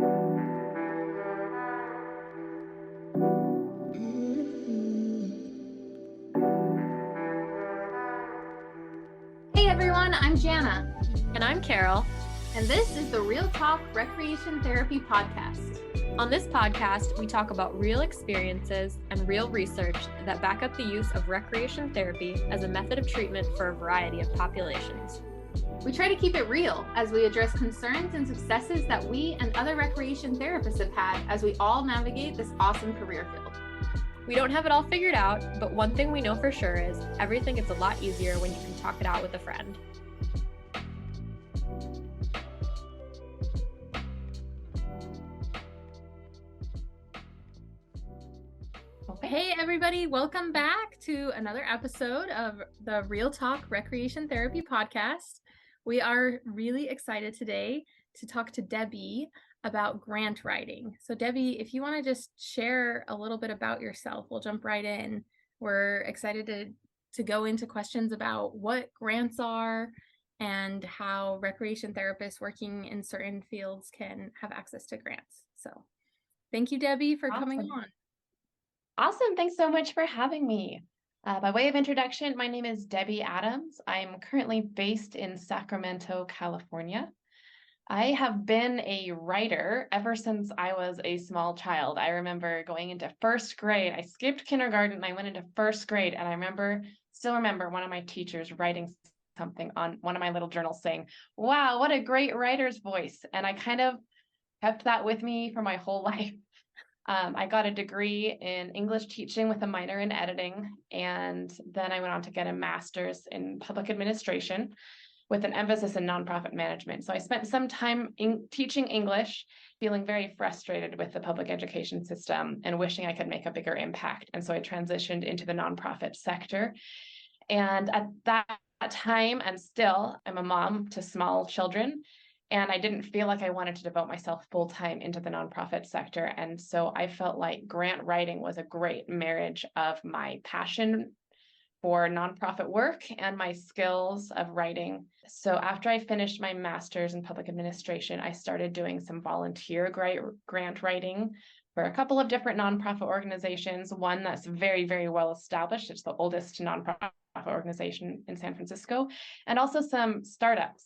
Hey everyone, I'm Jana. And I'm Carol. And this is the Real Talk Recreation Therapy Podcast. On this podcast, we talk about real experiences and real research that back up the use of recreation therapy as a method of treatment for a variety of populations. We try to keep it real as we address concerns and successes that we and other recreation therapists have had as we all navigate this awesome career field. We don't have it all figured out, but one thing we know for sure is everything gets a lot easier when you can talk it out with a friend. Hey everybody, welcome back to another episode of the Real Talk Recreation Therapy Podcast. We are really excited today to talk to Debbie about grant writing. So Debbie, if you want to just share a little bit about yourself, we'll jump right in. We're excited to go into questions about what grants are and how recreation therapists working in certain fields can have access to grants. So thank you, Debbie, for coming on. Awesome. Thanks so much for having me. By way of introduction, my name is Debbie Addams. I'm currently based in Sacramento, California. I have been a writer ever since I was a small child. I remember going into first grade. I skipped kindergarten and I went into first grade, and I still remember one of my teachers writing something on one of my little journals saying, "Wow, what a great writer's voice." And I kind of kept that with me for my whole life. I got a degree in English teaching with a minor in editing, and then I went on to get a master's in public administration with an emphasis in nonprofit management. So I spent some time teaching English, feeling very frustrated with the public education system and wishing I could make a bigger impact. And so I transitioned into the nonprofit sector. And at that time, and still, I'm a mom to small children. And I didn't feel like I wanted to devote myself full-time into the nonprofit sector. And so I felt like grant writing was a great marriage of my passion for nonprofit work and my skills of writing. So after I finished my master's in public administration, I started doing some volunteer grant writing for a couple of different nonprofit organizations. One that's very, very well established. It's the oldest nonprofit organization in San Francisco, and also some startups.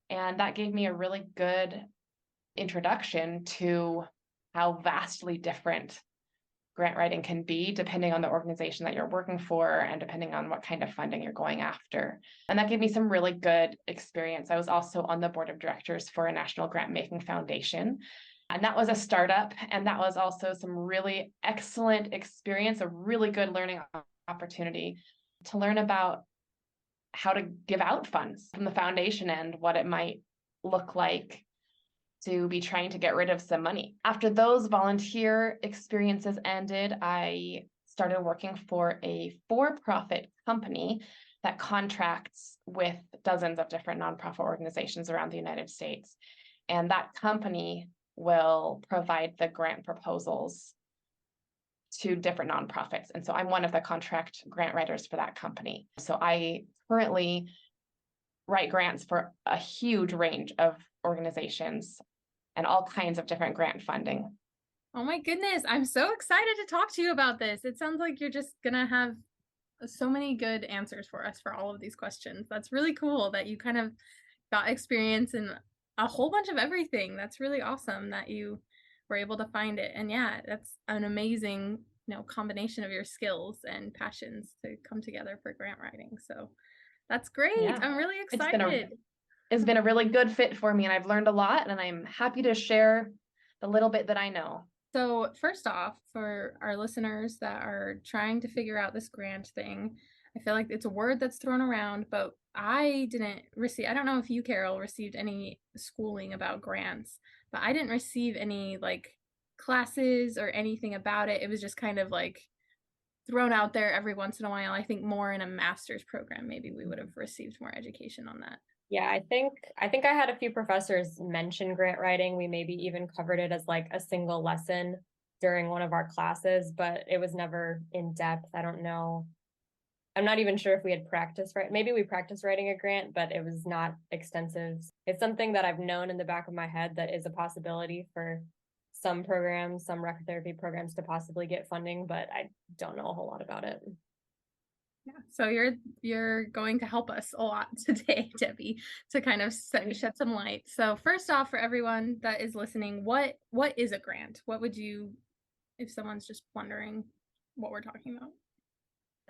And that gave me a really good introduction to how vastly different grant writing can be depending on the organization that you're working for and depending on what kind of funding you're going after. And that gave me some really good experience. I was also on the board of directors for a national grant making foundation. And that was a startup. And that was also some really excellent experience, a really good learning opportunity to learn about how to give out funds from the foundation and what it might look like to be trying to get rid of some money. After those volunteer experiences ended, I started working for a for-profit company that contracts with dozens of different nonprofit organizations around the United States. And that company will provide the grant proposals to different nonprofits. And so I'm one of the contract grant writers for that company. So I currently write grants for a huge range of organizations and all kinds of different grant funding. Oh my goodness, I'm so excited to talk to you about this. It sounds like you're just gonna have so many good answers for us for all of these questions. That's really cool that you kind of got experience in a whole bunch of everything. That's really awesome that you were able to find it. And yeah, that's an amazing, combination of your skills and passions to come together for grant writing. So that's great. Yeah. I'm really excited. It's been a really good fit for me, and I've learned a lot, and I'm happy to share the little bit that I know. So first off, for our listeners that are trying to figure out this grant thing, I feel like it's a word that's thrown around, but I don't know if you, Carol, received any schooling about grants, but I didn't receive any classes or anything about it. It was just kind of thrown out there every once in a while. I think more in a master's program, maybe we would have received more education on that. Yeah, I think I had a few professors mention grant writing. We maybe even covered it as a single lesson during one of our classes, but it was never in depth. I don't know. I'm not even sure if we had practiced, right? Maybe we practiced writing a grant, but it was not extensive. It's something that I've known in the back of my head that is a possibility for some programs, some rec therapy programs to possibly get funding, but I don't know a whole lot about it. Yeah, so you're going to help us a lot today, Debbie, to kind of shed some light. So first off, for everyone that is listening, what is a grant? What would you, if someone's just wondering what we're talking about?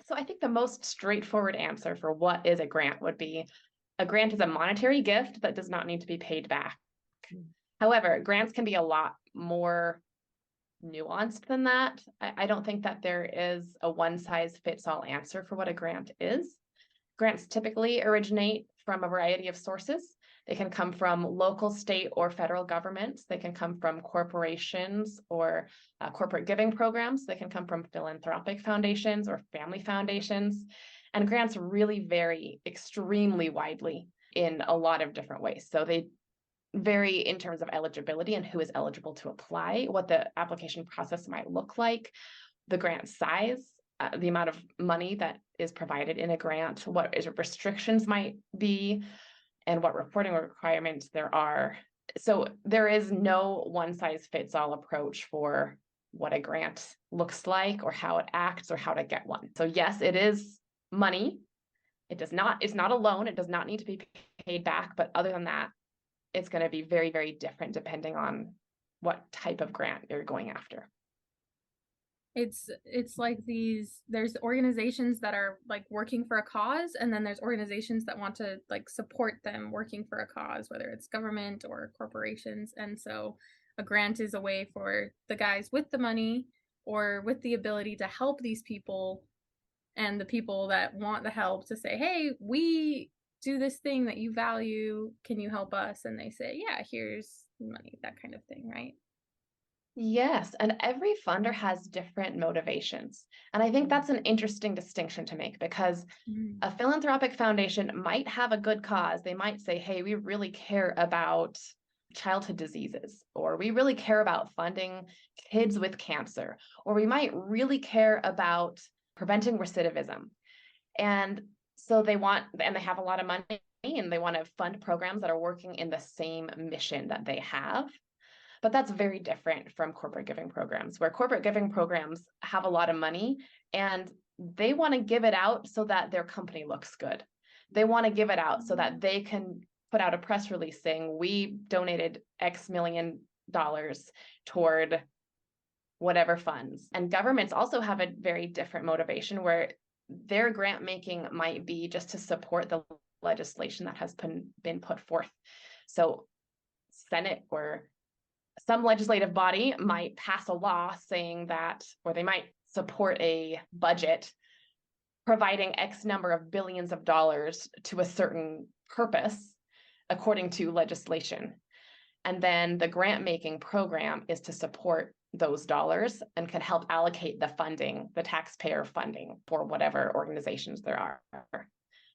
So I think the most straightforward answer for what is a grant would be a grant is a monetary gift that does not need to be paid back. However, grants can be a lot more nuanced than that. I don't think that there is a one-size-fits-all answer for what a grant is. Grants typically originate from a variety of sources. They can come from local, state, or federal governments. They can come from corporations or corporate giving programs. They can come from philanthropic foundations or family foundations. And grants really vary extremely widely in a lot of different ways. So they vary in terms of eligibility and who is eligible to apply, what the application process might look like, the grant size, the amount of money that is provided in a grant, what restrictions might be, and what reporting requirements there are. So there is no one-size-fits-all approach for what a grant looks like or how it acts or how to get one. So yes, it is money. It's not a loan. It does not need to be paid back. But other than that, it's going to be very, very different depending on what type of grant you're going after. It's like there's organizations that are like working for a cause, and then there's organizations that want to like support them working for a cause, whether it's government or corporations. And so a grant is a way for the guys with the money or with the ability to help these people and the people that want the help to say, hey, we do this thing that you value, can you help us? And they say, yeah, here's money, that kind of thing, right? Yes, and every funder has different motivations. And I think that's an interesting distinction to make because a philanthropic foundation might have a good cause. They might say, hey, we really care about childhood diseases, or we really care about funding kids with cancer, or we might really care about preventing recidivism. And so they have a lot of money and they want to fund programs that are working in the same mission that they have. But that's very different from corporate giving programs, where corporate giving programs have a lot of money and they want to give it out so that their company looks good. They want to give it out so that they can put out a press release saying we donated X million dollars toward whatever funds. And governments also have a very different motivation where their grant making might be just to support the legislation that has been put forth. So Senate or some legislative body might pass a law saying that, or they might support a budget providing X number of billions of dollars to a certain purpose according to legislation. And then the grant making program is to support those dollars and can help allocate the funding, the taxpayer funding for whatever organizations there are.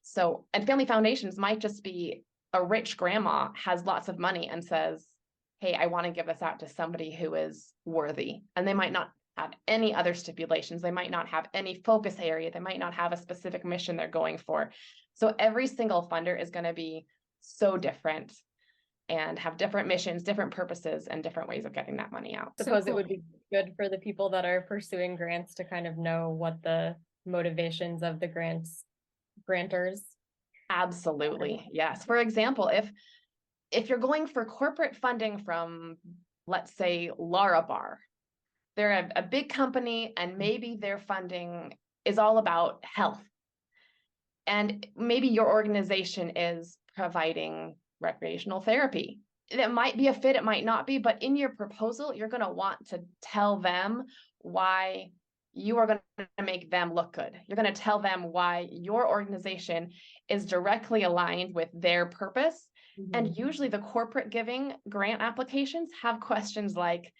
So, and family foundations might just be a rich grandma has lots of money and says, hey, I want to give this out to somebody who is worthy. And they might not have any other stipulations. They might not have any focus area. They might not have a specific mission they're going for. So every single funder is going to be so different and have different missions, different purposes, and different ways of getting that money out. I suppose it would be good for the people that are pursuing grants to kind of know what the motivations of the grantors. Absolutely. Yes. For example, if you're going for corporate funding from, let's say, Larabar, they're a big company and maybe their funding is all about health. And maybe your organization is providing recreational therapy. It might be a fit, it might not be, but in your proposal, you're going to want to tell them why you are going to make them look good. You're going to tell them why your organization is directly aligned with their purpose. And usually the corporate giving grant applications have questions like,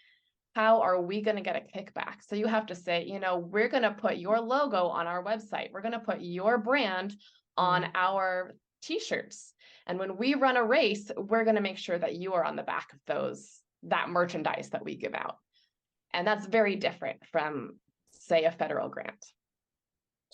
how are we going to get a kickback? So you have to say, we're going to put your logo on our website. We're going to put your brand on our t-shirts. And when we run a race, we're going to make sure that you are on the back of that merchandise that we give out. And that's very different from, say, a federal grant.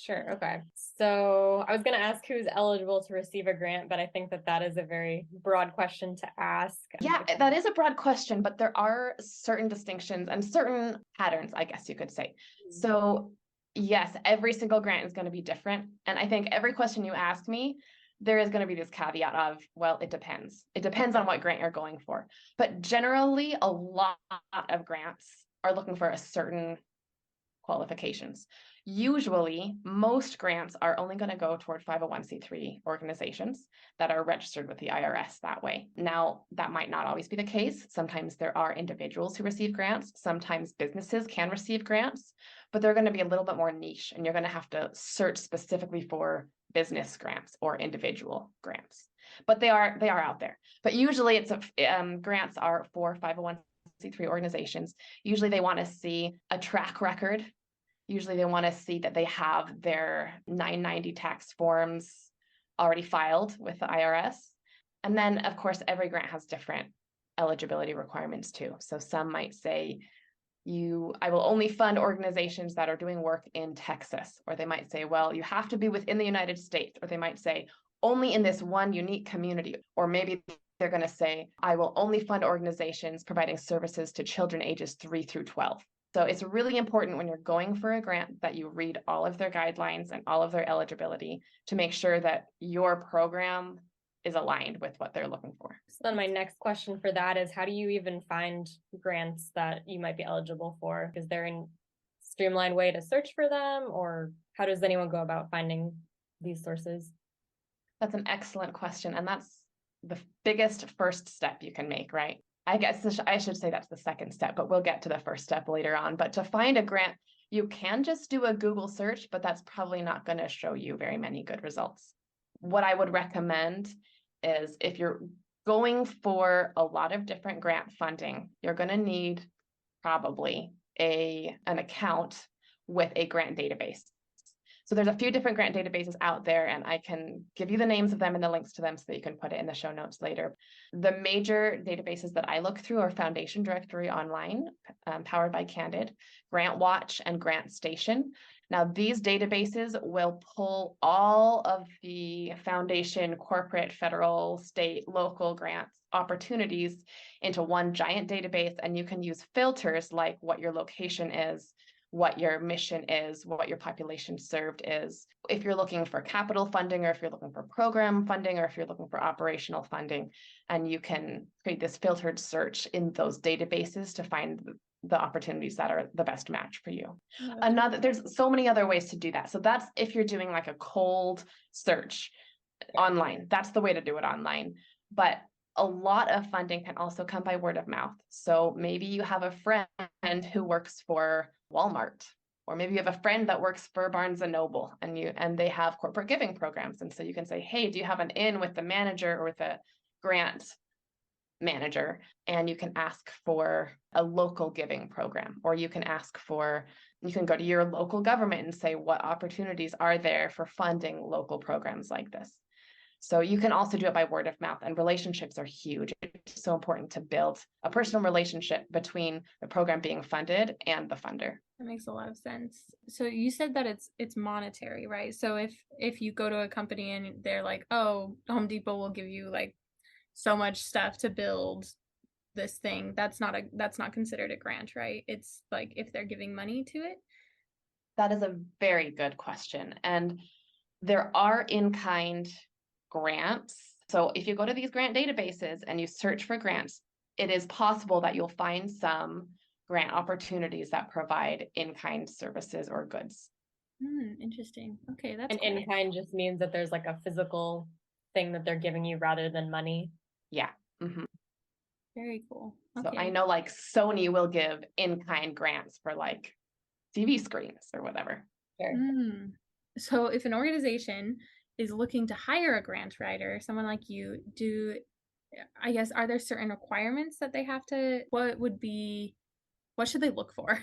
Sure. Okay. So I was going to ask who's eligible to receive a grant, but I think that is a very broad question to ask. Yeah, that is a broad question, but there are certain distinctions and certain patterns, I guess you could say. So yes, every single grant is going to be different. And I think every question you ask me, there is going to be this caveat of, well, it depends. It depends on what grant you're going for. But generally, a lot of grants are looking for a certain qualifications. Usually, most grants are only going to go toward 501c3 organizations that are registered with the IRS that way. Now, that might not always be the case. Sometimes there are individuals who receive grants. Sometimes businesses can receive grants, but they're going to be a little bit more niche, and you're going to have to search specifically for business grants or individual grants. But they are out there. But usually, it's grants are for 501c3 organizations. Usually, they want to see a track record. Usually they want to see that they have their 990 tax forms already filed with the IRS. And then, of course, every grant has different eligibility requirements too. So some might say, I will only fund organizations that are doing work in Texas. Or they might say, well, you have to be within the United States. Or they might say, only in this one unique community. Or maybe they're going to say, I will only fund organizations providing services to children ages 3 through 12. So it's really important when you're going for a grant that you read all of their guidelines and all of their eligibility to make sure that your program is aligned with what they're looking for. So then my next question for that is, how do you even find grants that you might be eligible for? Is there a streamlined way to search for them, or how does anyone go about finding these sources? That's an excellent question. And that's the biggest first step you can make, right? I guess I should say that's the second step, but we'll get to the first step later on. But to find a grant, you can just do a Google search, but that's probably not going to show you very many good results. What I would recommend is if you're going for a lot of different grant funding, you're going to need probably an account with a grant database. So there's a few different grant databases out there, and I can give you the names of them and the links to them so that you can put it in the show notes later. The major databases that I look through are Foundation Directory Online, powered by Candid, GrantWatch, and GrantStation. Now, these databases will pull all of the foundation, corporate, federal, state, local grants opportunities into one giant database, and you can use filters like what your location is, what your mission is, what your population served is. If you're looking for capital funding, or if you're looking for program funding, or if you're looking for operational funding, and you can create this filtered search in those databases to find the opportunities that are the best match for you. There's so many other ways to do that. So that's if you're doing like a cold search online, that's the way to do it online. But a lot of funding can also come by word of mouth. So maybe you have a friend who works for Walmart, or maybe you have a friend that works for Barnes and Noble, and they have corporate giving programs. And so you can say, hey, do you have an in with the manager or with a grant manager? And you can ask for a local giving program, or you can go to your local government and say, what opportunities are there for funding local programs like this? So you can also do it by word of mouth, and relationships are huge. It's so important to build a personal relationship between the program being funded and the funder. That makes a lot of sense. So you said that it's monetary, right? So if you go to a company and they're like, oh, Home Depot will give you like so much stuff to build this thing, that's not considered a grant, right? It's like if they're giving money to it. That is a very good question. And there are in-kind grants. So if you go to these grant databases and you search for grants, it is possible that you'll find some grant opportunities that provide in-kind services or goods. Interesting. Okay, that's and cool. In-kind just means that there's like a physical thing that they're giving you rather than money. Yeah. Mm-hmm. Very cool. Okay. So I know like Sony will give in-kind grants for like TV screens or whatever. Sure. So if an organization is looking to hire a grant writer, someone like you, I guess, are there certain requirements that they have to, what should they look for,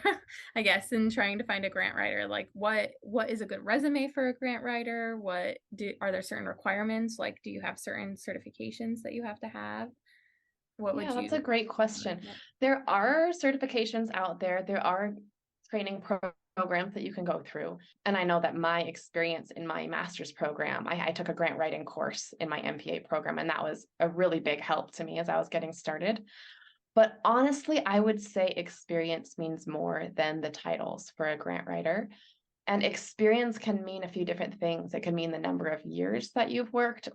I guess, in trying to find a grant writer? Like what is a good resume for a grant writer? Are there certain requirements? Like, do you have certain certifications that you have to have? That's a great question. There are certifications out there. There are training programs that you can go through. And I know that my experience in my master's program, I took a grant writing course in my MPA program, and that was a really big help to me as I was getting started. But honestly, I would say experience means more than the titles for a grant writer. And experience can mean a few different things. It can mean the number of years that you've worked,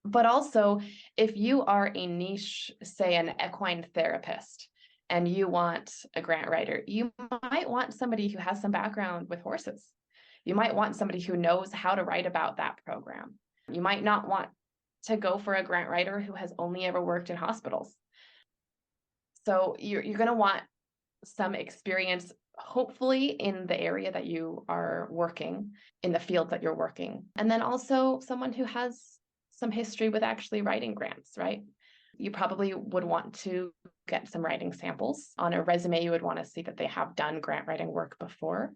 but also if you are a niche, say an equine therapist, and you want a grant writer, you might want somebody who has some background with horses. You might want somebody who knows how to write about that program. You might not want to go for a grant writer who has only ever worked in hospitals. So you're going to want some experience, hopefully in the area that you are working, in the field that you're working. And then also someone who has some history with actually writing grants, right? You probably would want to get some writing samples. On a resume, you would want to see that they have done grant writing work before.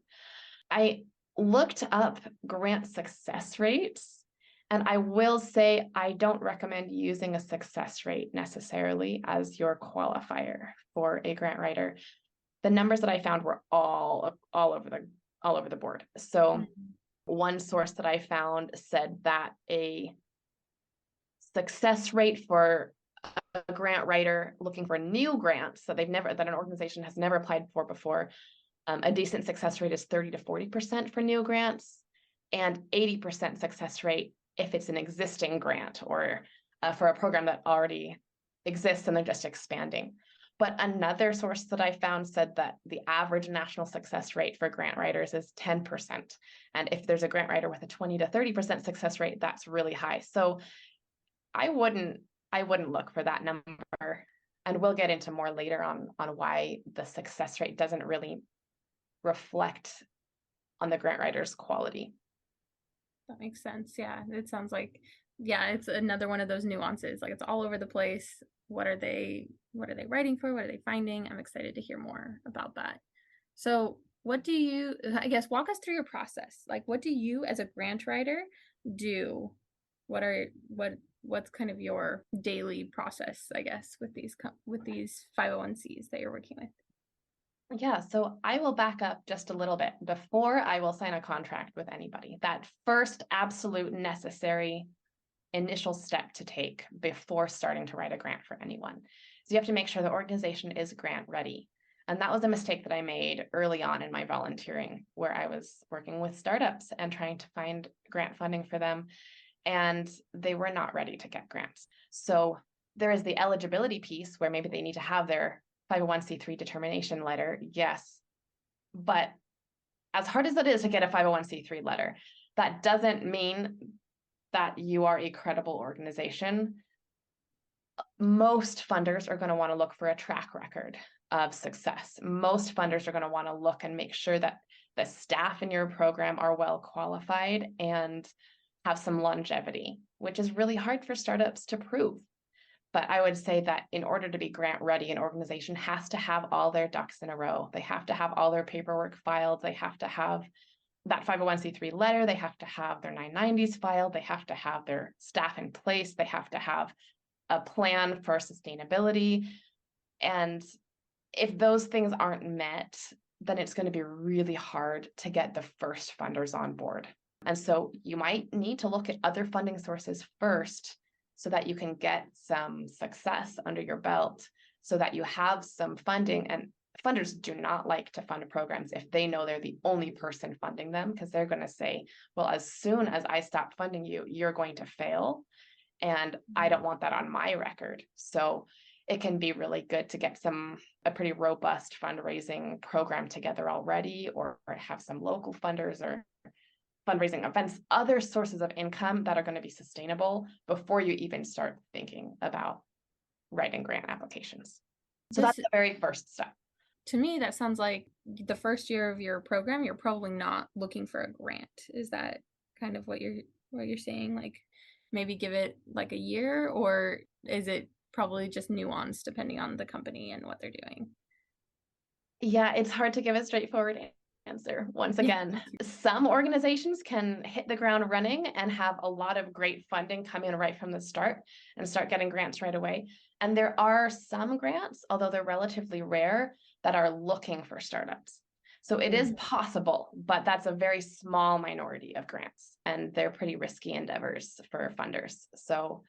I looked up grant success rates, and I will say I don't recommend using a success rate necessarily as your qualifier for a grant writer. The numbers that I found were all over the board. So one source that I found said that a success rate for a grant writer looking for new grants that an organization has never applied for before, a decent success rate is 30 to 40% for new grants, and 80% success rate if it's an existing grant or for a program that already exists and they're just expanding. But another source that I found said that the average national success rate for grant writers is 10%. And if there's a grant writer with a 20 to 30% success rate, that's really high. So I wouldn't look for that number. And we'll get into more later on why the success rate doesn't really reflect on the grant writer's quality. That makes sense. Yeah, it sounds like, yeah, it's another one of those nuances. Like it's all over the place. What are they writing for? What are they finding? I'm excited to hear more about that. So what do you, I guess, walk us through your process. Like what do you as a grant writer do? What's kind of your daily process, I guess, with these 501(c)s that you're working with? Yeah, so I will back up just a little bit before I will sign a contract with anybody. That first absolute necessary initial step to take before starting to write a grant for anyone. So you have to make sure the organization is grant ready. And that was a mistake that I made early on in my volunteering, where I was working with startups and trying to find grant funding for them, and they were not ready to get grants. So there is the eligibility piece where maybe they need to have their 501(c)(3) determination letter, yes. But as hard as it is to get a 501(c)(3) letter, that doesn't mean that you are a credible organization. Most funders are going to want to look for a track record of success. Most funders are going to want to look and make sure that the staff in your program are well qualified and have some longevity, which is really hard for startups to prove. But I would say that in order to be grant ready, an organization has to have all their ducks in a row. They have to have all their paperwork filed. They have to have that 501(c)(3) letter. They have to have their 990s filed. They have to have their staff in place. They have to have a plan for sustainability. And if those things aren't met, then it's going to be really hard to get the first funders on board. And so you might need to look at other funding sources first so that you can get some success under your belt, so that you have some funding. And funders do not like to fund programs if they know they're the only person funding them, because they're going to say, well, as soon as I stop funding you, you're going to fail. And I don't want that on my record. So it can be really good to get a pretty robust fundraising program together already, or have some local funders or fundraising events, other sources of income that are going to be sustainable before you even start thinking about writing grant applications. So that's the very first step. To me, that sounds like the first year of your program, you're probably not looking for a grant. Is that kind of what you're saying? Like maybe give it like a year, or is it probably just nuanced depending on the company and what they're doing? Yeah, it's hard to give a straightforward answer. Once again, some organizations can hit the ground running and have a lot of great funding come in right from the start and start getting grants right away. And there are some grants, although they're relatively rare, that are looking for startups. So it is possible, but that's a very small minority of grants, and they're pretty risky endeavors for funders. So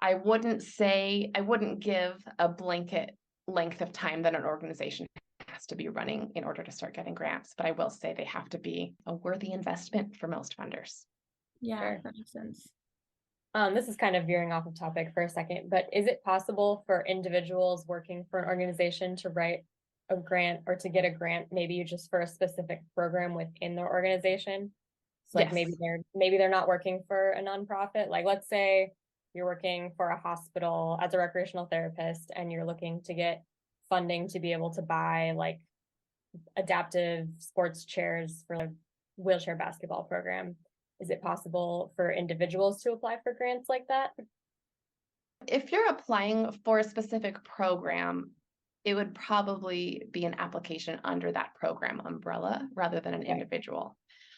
I wouldn't give a blanket length of time that an organization has to be running in order to start getting grants, but I will say they have to be a worthy investment for most funders. Yeah, Sure. that makes sense. This is kind of veering off of topic for a second, but is it possible for individuals working for an organization to write a grant or to get a grant, maybe just for a specific program within their organization? So like Yes. maybe they're not working for a nonprofit. Like let's say you're working for a hospital as a recreational therapist and you're looking to get funding to be able to buy like adaptive sports chairs for a wheelchair basketball program. Is it possible for individuals to apply for grants like that? If you're applying for a specific program, it would probably be an application under that program umbrella rather than an individual.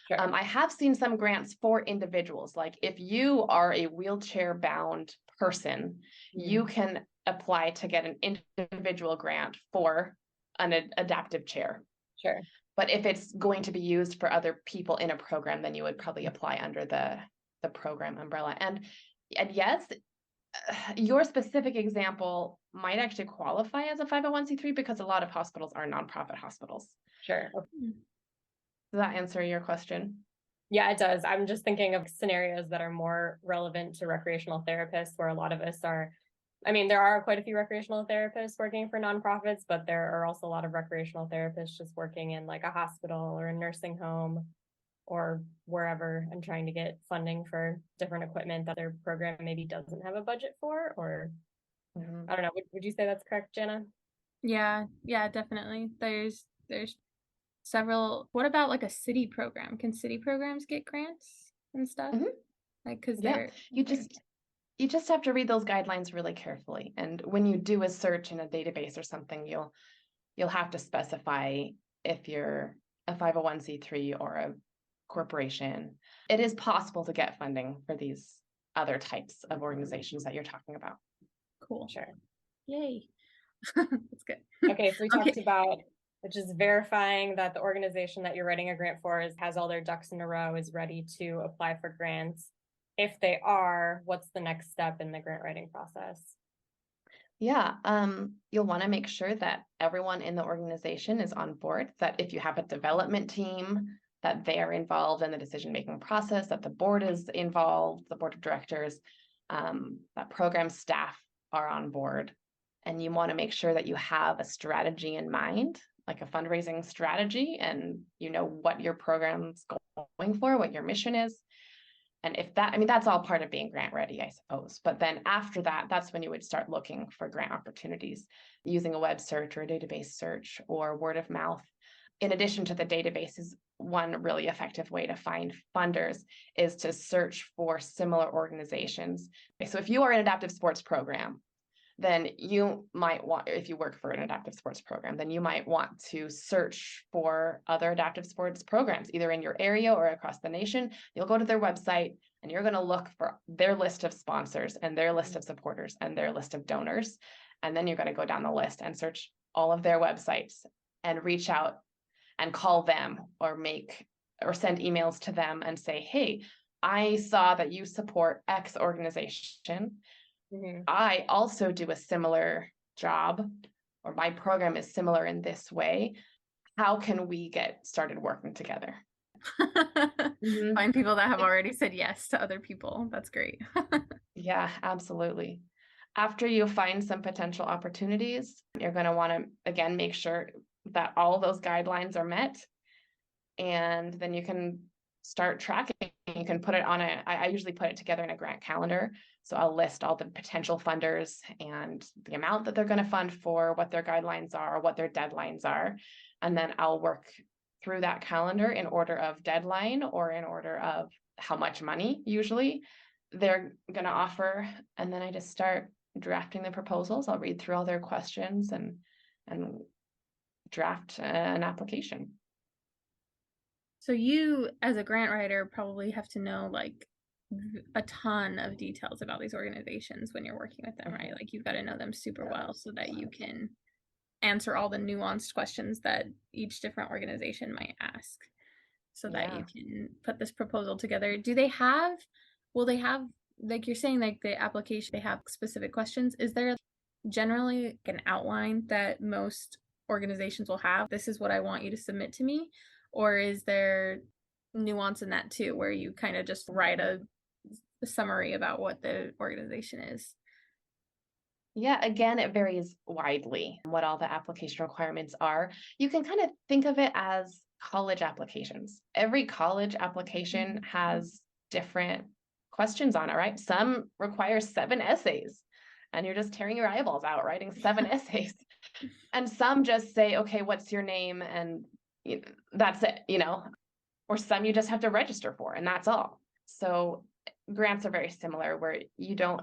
Sure. I have seen some grants for individuals. Like if you are a wheelchair bound person, you can apply to get an individual grant for an adaptive chair. Sure. But if it's going to be used for other people in a program, then you would probably apply under the program umbrella. And yes, your specific example might actually qualify as a 501c3 because a lot of hospitals are nonprofit hospitals. Sure. Does that answer your question? Yeah, it does. I'm just thinking of scenarios that are more relevant to recreational therapists where a lot of us are, I mean, there are quite a few recreational therapists working for nonprofits, but there are also a lot of recreational therapists just working in like a hospital or a nursing home or wherever and trying to get funding for different equipment that their program maybe doesn't have a budget for, or I don't know. Would you say that's correct, Jenna? Yeah, definitely. There's several. What about like a city program? Can city programs get grants and stuff? Like, because they're you just have to read those guidelines really carefully. And when you do a search in a database or something, you'll have to specify if you're a 501c3 or a corporation. It is possible to get funding for these other types of organizations that you're talking about. Cool. Sure. Yay. That's good. Okay, so we talked about just verifying that the organization that you're writing a grant for has all their ducks in a row, is ready to apply for grants. If they are, what's the next step in the grant writing process? Yeah, you'll want to make sure that everyone in the organization is on board, that if you have a development team, that they are involved in the decision-making process, that the board is involved, the board of directors, that program staff are on board. And you want to make sure that you have a strategy in mind, like a fundraising strategy, and you know what your program's going for, what your mission is. And if that, I mean, that's all part of being grant ready, I suppose. But then after that, that's when you would start looking for grant opportunities using a web search or a database search or word of mouth. In addition to the databases, one really effective way to find funders is to search for similar organizations. So if you are an adaptive sports program, then you might want, if you work for an adaptive sports program, then you might want to search for other adaptive sports programs, either in your area or across the nation. You'll go to their website and you're going to look for their list of sponsors and their list of supporters and their list of donors. And then you're going to go down the list and search all of their websites and reach out and call them or send emails to them and say, hey, I saw that you support X organization. I also do a similar job, or my program is similar in this way. How can we get started working together? Find people that have already said yes to other people. That's great. Yeah, absolutely. After you find some potential opportunities, you're going to want to, again, make sure that all those guidelines are met. And then you can start tracking. You can put it on I usually put it together in a grant calendar. So I'll list all the potential funders and the amount that they're going to fund for, what their guidelines are, what their deadlines are. And then I'll work through that calendar in order of deadline or in order of how much money usually they're going to offer. And then I just start drafting the proposals. I'll read through all their questions and draft an application. So you, as a grant writer, probably have to know like a ton of details about these organizations when you're working with them, right? Like you've got to know them super well so that you can answer all the nuanced questions that each different organization might ask, so that you can put this proposal together. Will they have, like you're saying, like the application, they have specific questions? Is there generally an outline that most organizations will have? This is what I want you to submit to me? Or is there nuance in that too, where you kind of just write a summary about what the organization is? Yeah, again, it varies widely what all the application requirements are. You can kind of think of it as college applications. Every college application has different questions on it, right? Some require 7 essays, and you're just tearing your eyeballs out writing 7 essays. And some just say, okay, what's your name? And that's it, or some you just have to register for, and that's all. So grants are very similar, where you don't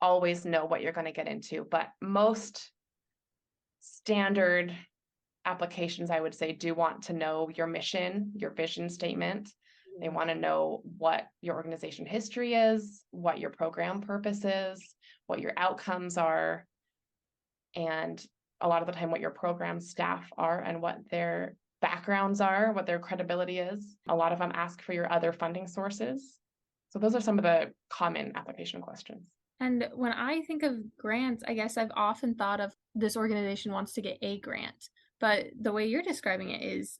always know what you're going to get into, but most standard applications, I would say, do want to know your mission, your vision statement. They want to know what your organization history is, what your program purpose is, what your outcomes are, and a lot of the time what your program staff are and what their backgrounds are, what their credibility is. A lot of them ask for your other funding sources. So those are some of the common application questions. And when I think of grants, I guess I've often thought of this organization wants to get a grant, but the way you're describing it is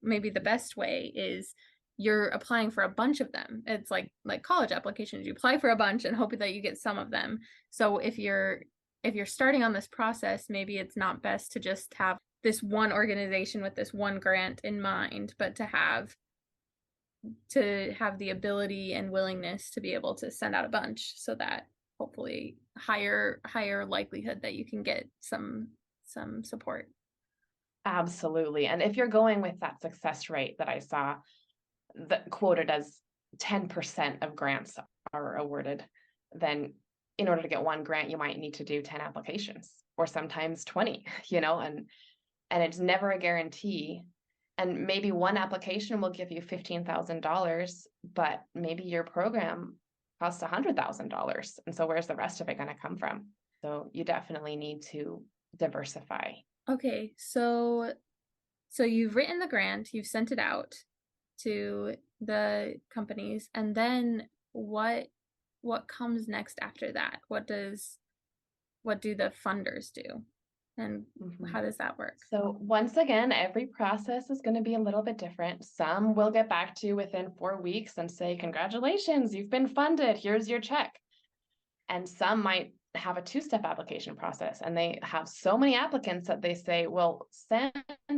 maybe the best way is you're applying for a bunch of them. It's like college applications. You apply for a bunch and hope that you get some of them. So if you're starting on this process, maybe it's not best to just have this one organization with this one grant in mind, but to have the ability and willingness to be able to send out a bunch, so that hopefully higher likelihood that you can get some support. Absolutely. And if you're going with that success rate that I saw that quoted as 10% of grants are awarded, then in order to get one grant, you might need to do 10 applications, or sometimes 20, and it's never a guarantee. And maybe one application will give you $15,000, but maybe your program costs $100,000. And so where's the rest of it going to come from? So you definitely need to diversify. Okay, so you've written the grant, you've sent it out to the companies, and then what comes next after that? What do the funders do? And how does that work? So once again, every process is going to be a little bit different. Some will get back to you within 4 weeks and say, congratulations, you've been funded, here's your check. And some might have a 2-step application process, and they have so many applicants that they say, well, send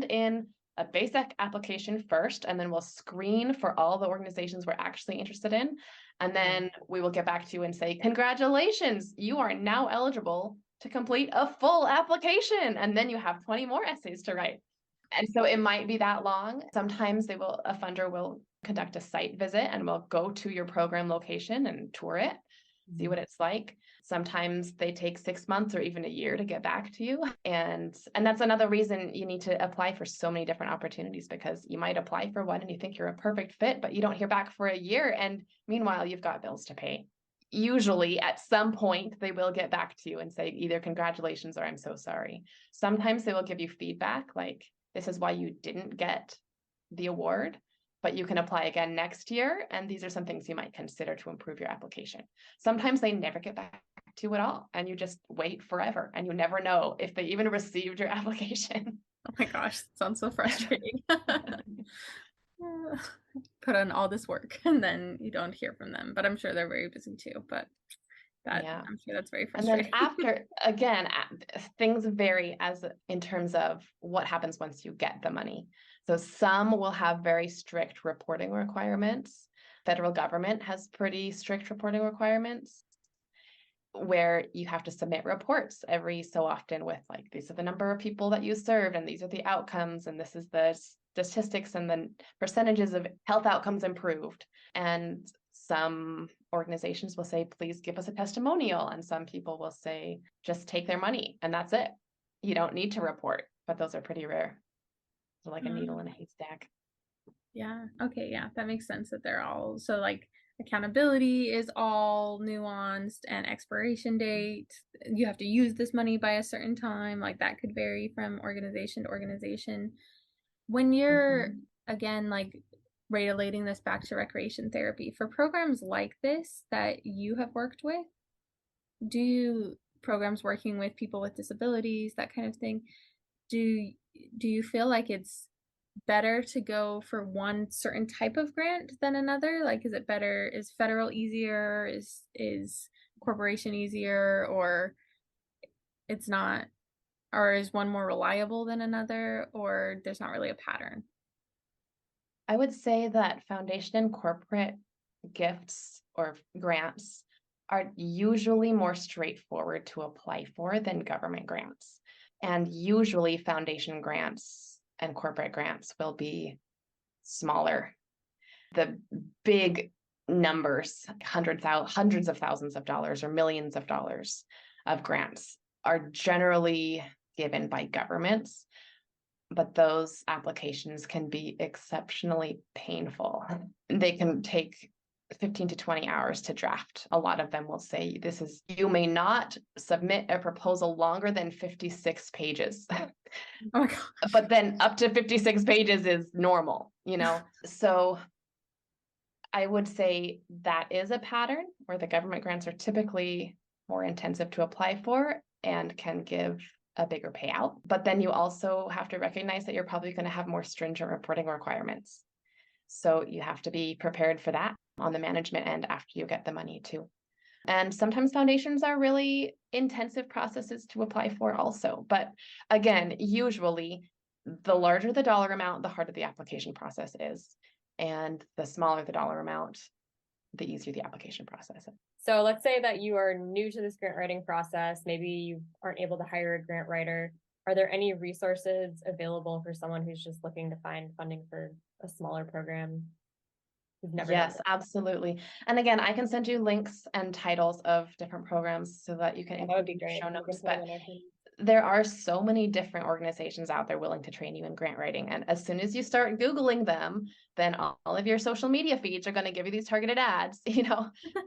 in a basic application first, and then we'll screen for all the organizations we're actually interested in. And then we will get back to you and say, congratulations, you are now eligible to complete a full application. And then you have 20 more essays to write. And so it might be that long. Sometimes a funder will conduct a site visit and will go to your program location and tour it, see what it's like. Sometimes they take 6 months or even a year to get back to you. And that's another reason you need to apply for so many different opportunities, because you might apply for one and you think you're a perfect fit, but you don't hear back for a year. And meanwhile, you've got bills to pay. Usually at some point, they will get back to you and say either congratulations or I'm so sorry. Sometimes they will give you feedback like, this is why you didn't get the award, but you can apply again next year. And these are some things you might consider to improve your application. Sometimes they never get back to you at all, and you just wait forever and you never know if they even received your application. Oh my gosh, that sounds so frustrating. Put on all this work and then you don't hear from them, but I'm sure they're very busy too, but I'm sure that's very frustrating. And then after, again, things vary in terms of what happens once you get the money. So some will have very strict reporting requirements. Federal government has pretty strict reporting requirements where you have to submit reports every so often with like, these are the number of people that you served, and these are the outcomes, and this is the statistics and the percentages of health outcomes improved. And some organizations will say, please give us a testimonial. And some people will say, just take their money and that's it. You don't need to report, but those are pretty rare. So like a needle in a haystack. Yeah. Okay. Yeah. That makes sense that they're all, so like accountability is all nuanced and expiration date. You have to use this money by a certain time. Like that could vary from organization to organization. When you're, again, like relating this back to recreation therapy, for programs like this that you have worked with, programs working with people with disabilities, that kind of thing, do you feel like it's better to go for one certain type of grant than another? Like, is it better, is federal easier, is corporation easier, or it's not, or is one more reliable than another, or there's not really a pattern? I would say that foundation and corporate gifts or grants are usually more straightforward to apply for than government grants. And usually foundation grants and corporate grants will be smaller. The big numbers, hundreds of thousands of dollars or millions of dollars of grants are generally given by governments, but those applications can be exceptionally painful. They can take 15 to 20 hours to draft. A lot of them will say, you may not submit a proposal longer than 56 pages. Oh my gosh. But then up to 56 pages is normal, So I would say that is a pattern where the government grants are typically more intensive to apply for and can give a bigger payout. But then you also have to recognize that you're probably going to have more stringent reporting requirements. So you have to be prepared for that on the management end after you get the money too. And sometimes foundations are really intensive processes to apply for also. But again, usually the larger the dollar amount, the harder the application process is. And the smaller the dollar amount, the easier the application process is. So let's say that you are new to this grant writing process. Maybe you aren't able to hire a grant writer. Are there any resources available for someone who's just looking to find funding for a smaller program? Yes, absolutely. And again, I can send you links and titles of different programs so that you can that would be great. Show notes. But there are so many different organizations out there willing to train you in grant writing. And as soon as you start Googling them, then all of your social media feeds are going to give you these targeted ads,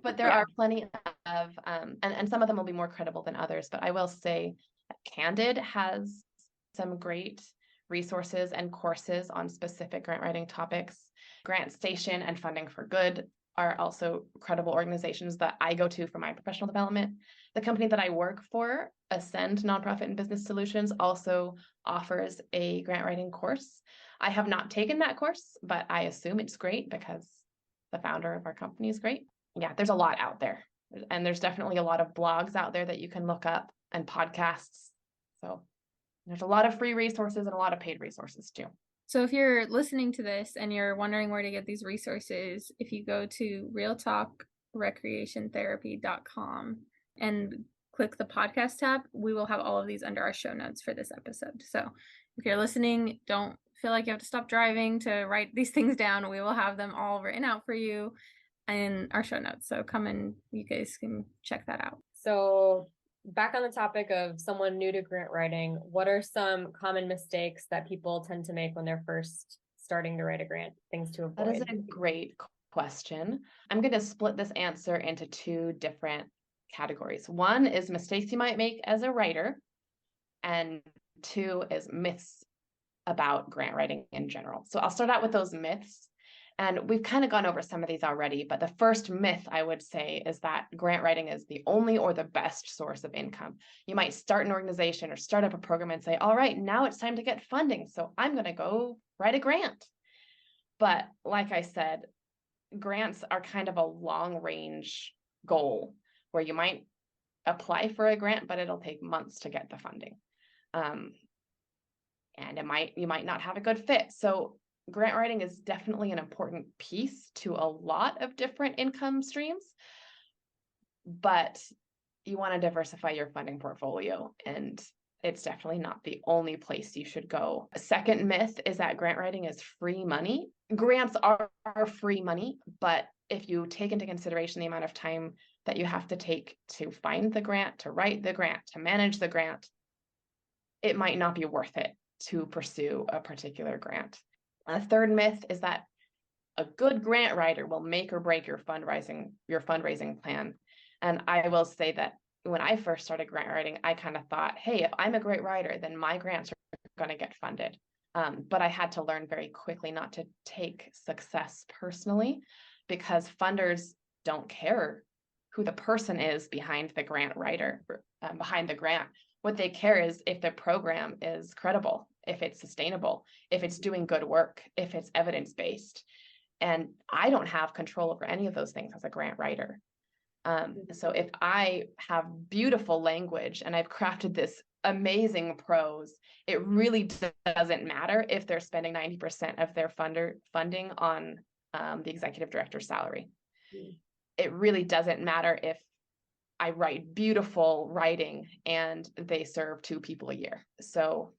but there are plenty of, and some of them will be more credible than others. But I will say Candid has some great resources and courses on specific grant writing topics. Grant Station and Funding for Good are also credible organizations that I go to for my professional development. The company that I work for, Ascend Nonprofit and Business Solutions, also offers a grant writing course. I have not taken that course, but I assume it's great because the founder of our company is great. Yeah, there's a lot out there. And there's definitely a lot of blogs out there that you can look up and podcasts. So there's a lot of free resources and a lot of paid resources too. So if you're listening to this and you're wondering where to get these resources, if you go to realtalkrecreationtherapy.com and click the podcast tab, we will have all of these under our show notes for this episode. So if you're listening, don't feel like you have to stop driving to write these things down. We will have them all written out for you in our show notes. So come and you guys can check that out. So back on the topic of someone new to grant writing, what are some common mistakes that people tend to make when they're first starting to write a grant, things to avoid? That is a great question. I'm going to split this answer into two different categories. One is mistakes you might make as a writer, and two is myths about grant writing in general. So I'll start out with those myths. And we've kind of gone over some of these already, but the first myth I would say is that grant writing is the only or the best source of income. You might start an organization or start up a program and say, all right, now it's time to get funding. So I'm going to go write a grant. But like I said, grants are kind of a long range goal where you might apply for a grant, but it'll take months to get the funding. And you might not have a good fit. So grant writing is definitely an important piece to a lot of different income streams, but you want to diversify your funding portfolio, and it's definitely not the only place you should go. A second myth is that grant writing is free money. Grants are free money, but if you take into consideration the amount of time that you have to take to find the grant, to write the grant, to manage the grant, it might not be worth it to pursue a particular grant. A third myth is that a good grant writer will make or break your fundraising plan. And I will say that when I first started grant writing, I kind of thought, hey, if I'm a great writer, then my grants are going to get funded. But I had to learn very quickly not to take success personally, because funders don't care who the person is behind the grant writer, behind the grant. What they care is if the program is credible, if it's sustainable, if it's doing good work, if it's evidence-based. And I don't have control over any of those things as a grant writer. So if I have beautiful language and I've crafted this amazing prose, it really doesn't matter if they're spending 90% of their funding on the executive director's salary. It really doesn't matter if I write beautiful writing and they serve 2 people a year. So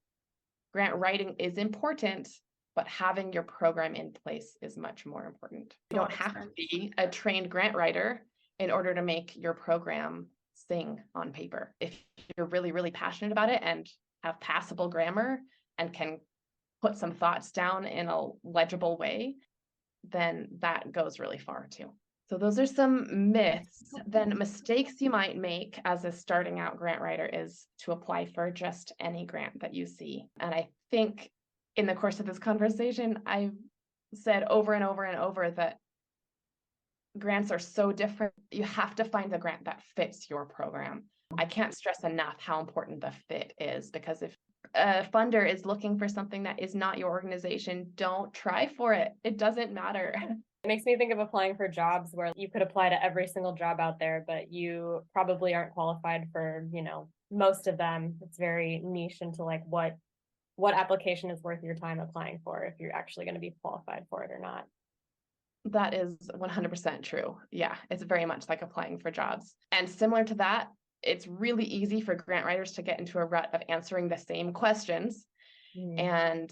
grant writing is important, but having your program in place is much more important. You don't have to be a trained grant writer in order to make your program sing on paper. If you're really, really passionate about it and have passable grammar and can put some thoughts down in a legible way, then that goes really far too. So those are some myths. Then mistakes you might make as a starting out grant writer is to apply for just any grant that you see. And I think in the course of this conversation, I've said over and over and over that grants are so different. You have to find the grant that fits your program. I can't stress enough how important the fit is, because if a funder is looking for something that is not your organization, don't try for it. It doesn't matter. It makes me think of applying for jobs where you could apply to every single job out there, but you probably aren't qualified for, most of them. It's very niche into like what application is worth your time applying for, if you're actually going to be qualified for it or not. That is 100% true. Yeah, it's very much like applying for jobs. And similar to that, it's really easy for grant writers to get into a rut of answering the same questions and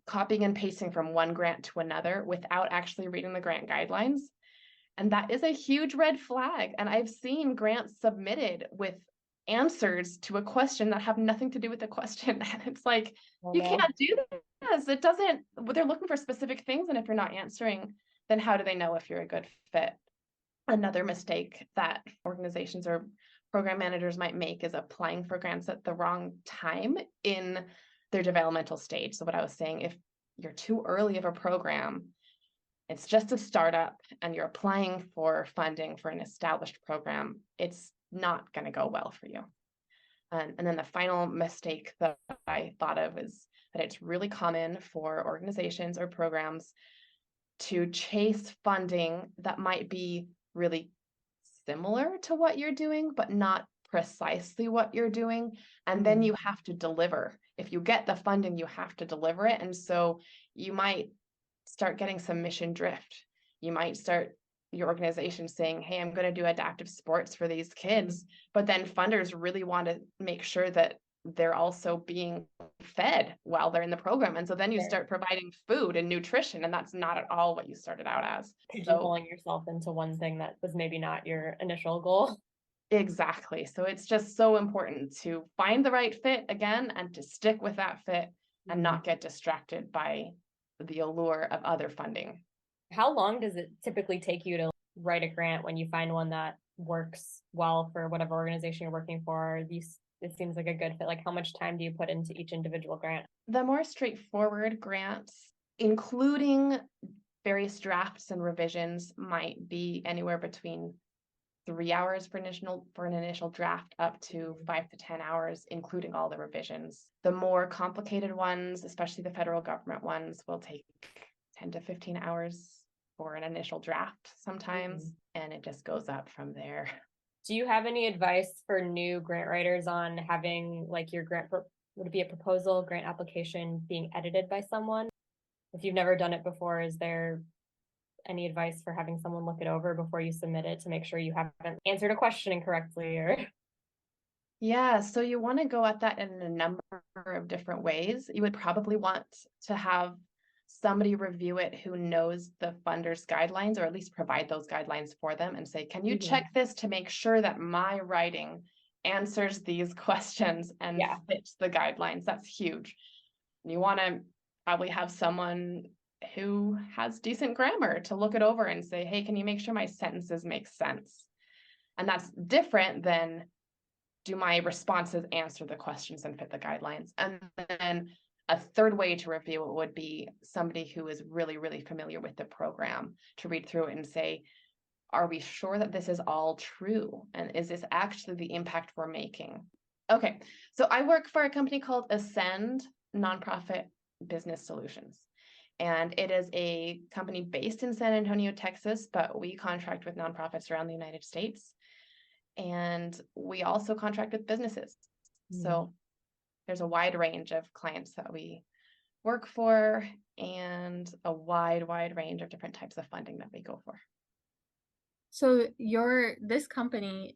copying and pasting from one grant to another without actually reading the grant guidelines. And that is a huge red flag. And I've seen grants submitted with answers to a question that have nothing to do with the question. And it's like, you can't do this. It doesn't, they're looking for specific things. And if you're not answering, then how do they know if you're a good fit? Another mistake that organizations or program managers might make is applying for grants at the wrong time in their developmental stage. So what I was saying, if you're too early of a program, it's just a startup and you're applying for funding for an established program, it's not going to go well for you. And then the final mistake that I thought of is that it's really common for organizations or programs to chase funding that might be really similar to what you're doing, but not precisely what you're doing. And then you have to deliver. If you get the funding, you have to deliver it. And so you might start getting some mission drift. You might start your organization saying, hey, I'm going to do adaptive sports for these kids. But then funders really want to make sure that they're also being fed while they're in the program. And so then you start providing food and nutrition, and that's not at all what you started out as. Pigeonholing yourself into one thing that was maybe not your initial goal. Exactly. So it's just so important to find the right fit again and to stick with that fit and not get distracted by the allure of other funding. How long does it typically take you to write a grant when you find one that works well for whatever organization you're working for? It seems like a good fit. Like, how much time do you put into each individual grant? The more straightforward grants, including various drafts and revisions, might be anywhere between 3 hours for an initial draft up to 5 to 10 hours, including all the revisions. The more complicated ones, especially the federal government ones, will take 10 to 15 hours for an initial draft sometimes, and it just goes up from there. Do you have any advice for new grant writers on having like your grant, would it be a proposal, grant application being edited by someone? If you've never done it before, is there any advice for having someone look it over before you submit it to make sure you haven't answered a question incorrectly? Or Yeah, so you want to go at that in a number of different ways. You would probably want to have somebody review it who knows the funder's guidelines, or at least provide those guidelines for them and say, can you check this to make sure that my writing answers these questions and fits the guidelines? That's huge. You want to probably have someone who has decent grammar to look it over and say, hey, can you make sure my sentences make sense? And that's different than, do my responses answer the questions and fit the guidelines? And then a third way to review it would be somebody who is really, really familiar with the program to read through it and say, are we sure that this is all true? And is this actually the impact we're making? Okay, so I work for a company called Ascend Nonprofit Business Solutions. And it is a company based in San Antonio, Texas, but we contract with nonprofits around the United States. And we also contract with businesses. So there's a wide range of clients that we work for and a wide range of different types of funding that we go for. So this company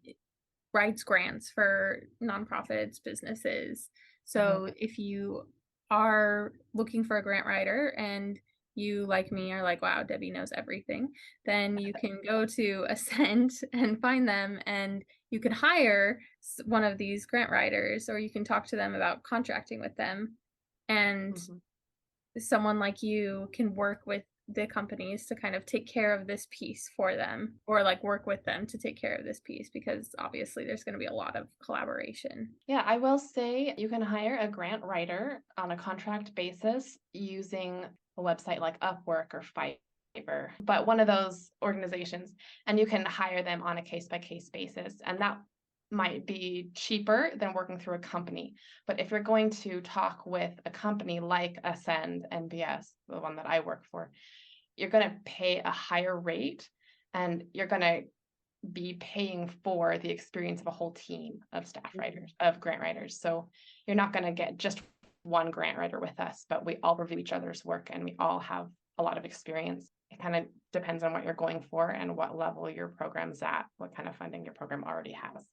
writes grants for nonprofits, businesses. So if you are looking for a grant writer and you, like me, are like, wow, Debbie knows everything, then you can go to Ascend and find them, and you can hire one of these grant writers, or you can talk to them about contracting with them. And someone like you can work with the companies to kind of take care of this piece for them, or like work with them to take care of this piece, because obviously there's going to be a lot of collaboration. Yeah, I will say you can hire a grant writer on a contract basis using a website like Upwork or Fiverr, but one of those organizations, and you can hire them on a case-by-case basis. And that might be cheaper than working through a company. But if you're going to talk with a company like Ascend NBS, the one that I work for, you're going to pay a higher rate, and you're going to be paying for the experience of a whole team of staff writers, of grant writers. So you're not going to get just one grant writer with us, but we all review each other's work and we all have a lot of experience. It kind of depends on what you're going for and what level your program's at, what kind of funding your program already has.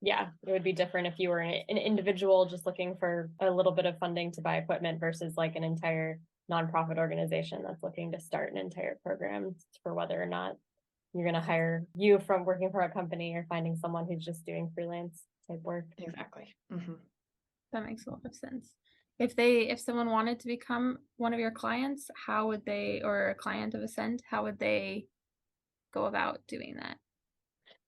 Yeah, it would be different if you were an individual just looking for a little bit of funding to buy equipment versus like an entire nonprofit organization that's looking to start an entire program, for whether or not you're going to hire you from working for a company or finding someone who's just doing freelance type work. Exactly. That makes a lot of sense. If someone wanted to become one of your clients, how would they, or a client of Ascend, how would they go about doing that?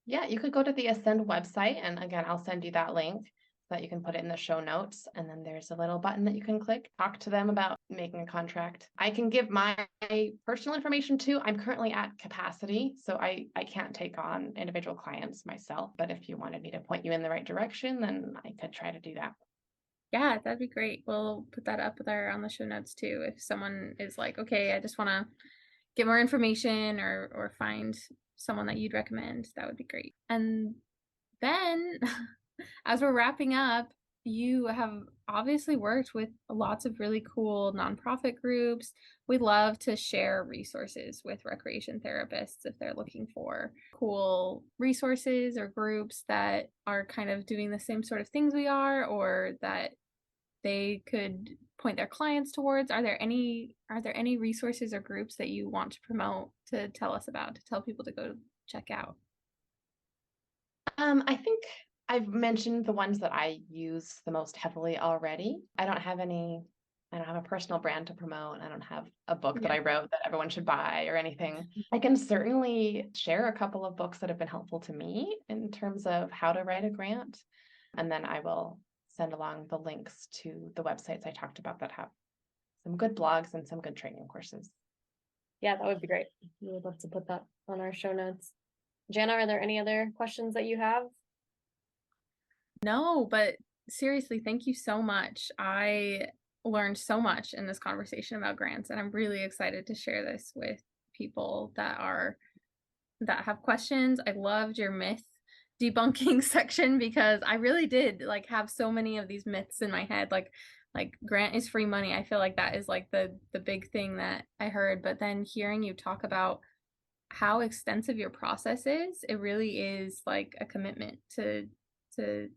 Yeah, you could go to the Ascend website, and again, I'll send you that link so that you can put it in the show notes. And then there's a little button that you can click, talk to them about making a contract. I can give my personal information too. I'm currently at capacity, so I can't take on individual clients myself. But if you wanted me to point you in the right direction, then I could try to do that. Yeah, that'd be great. We'll put that up there on the show notes too. If someone is like, okay, I just want to get more information or find someone that you'd recommend, that would be great. And then as we're wrapping up, you have obviously worked with lots of really cool nonprofit groups. We love to share resources with recreation therapists if they're looking for cool resources or groups that are kind of doing the same sort of things we are, or that they could point their clients towards. Are there any resources or groups that you want to promote, to tell us about, to tell people to go check out? I think I've mentioned the ones that I use the most heavily already. I don't have a personal brand to promote. I don't have a book that I wrote that everyone should buy or anything. I can certainly share a couple of books that have been helpful to me in terms of how to write a grant. And then I will send along the links to the websites I talked about that have some good blogs and some good training courses. Yeah, that would be great. We would love to put that on our show notes. Jana, are there any other questions that you have? No, but seriously, thank you so much. I learned so much in this conversation about grants, and I'm really excited to share this with people that have questions. I loved your myth debunking section, because I really did like have so many of these myths in my head, like grant is free money. I feel like that is like the big thing that I heard, but then hearing you talk about how extensive your process is, it really is like a commitment to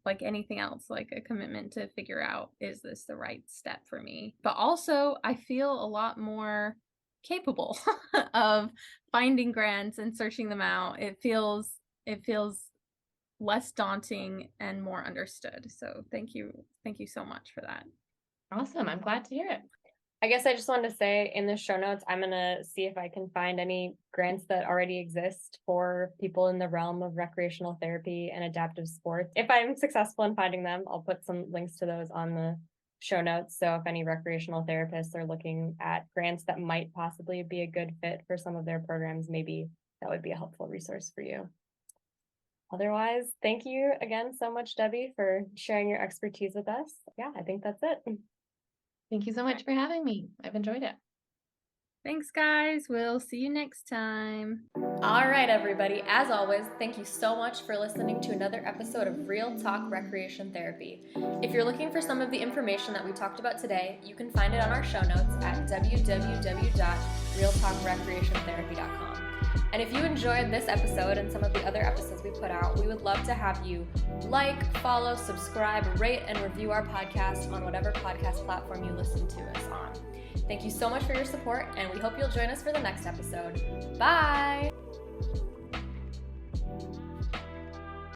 like anything else, like a commitment to figure out, is this the right step for me? But also I feel a lot more capable of finding grants and searching them out. It feels less daunting and more understood. So thank you so much for that. Awesome. I'm glad to hear it. I guess I just wanted to say in the show notes, I'm going to see if I can find any grants that already exist for people in the realm of recreational therapy and adaptive sports. If I'm successful in finding them, I'll put some links to those on the show notes. So if any recreational therapists are looking at grants that might possibly be a good fit for some of their programs, maybe that would be a helpful resource for you. Otherwise, thank you again so much, Debbie, for sharing your expertise with us. Yeah, I think that's it. Thank you so much for having me. I've enjoyed it. Thanks, guys. We'll see you next time. All right, everybody. As always, thank you so much for listening to another episode of Real Talk Recreation Therapy. If you're looking for some of the information that we talked about today, you can find it on our show notes at www.realtalkrecreationtherapy.com. And if you enjoyed this episode and some of the other episodes we put out, we would love to have you like, follow, subscribe, rate, and review our podcast on whatever podcast platform you listen to us on. Thank you so much for your support, and we hope you'll join us for the next episode. Bye!